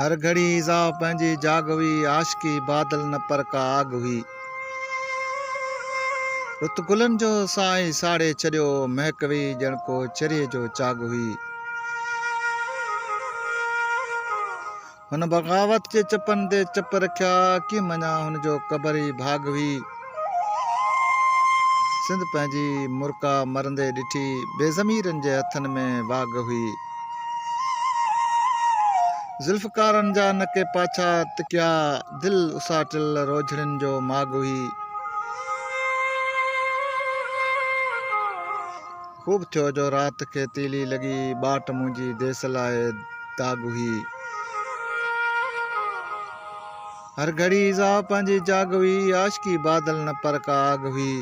हर घड़ी ईज़ा पंहिंजी जाग हुई, आशिकी बादल न पर का आग हुई। रुत गुलनि जो साईं साड़े छॾियो, महक हुई ॼण को चेरीअ जो चाग हुई। हुन बग़ावत जे चपनि ते चप रखिया, की मञा हुन जो क़बर ई भाग हुई। सिंध पंहिंजी मुर्का मरंदे ॾिठी, बेज़मीरनि जे हथनि में वाग हुई। ज़ुल्फ़कारनि जा नके पाछा तिकिया, दिल उसाटिल रोझड़ियुनि जो माग हुई। ख़ूब थियो जो रात खे तीली लॻी, बाट मुंहिंजी देस लाइ दाग हुई। हर घड़ी ईज़ा पंहिंजी जाग हुई, आशिकी बादल न पर का आग हुई।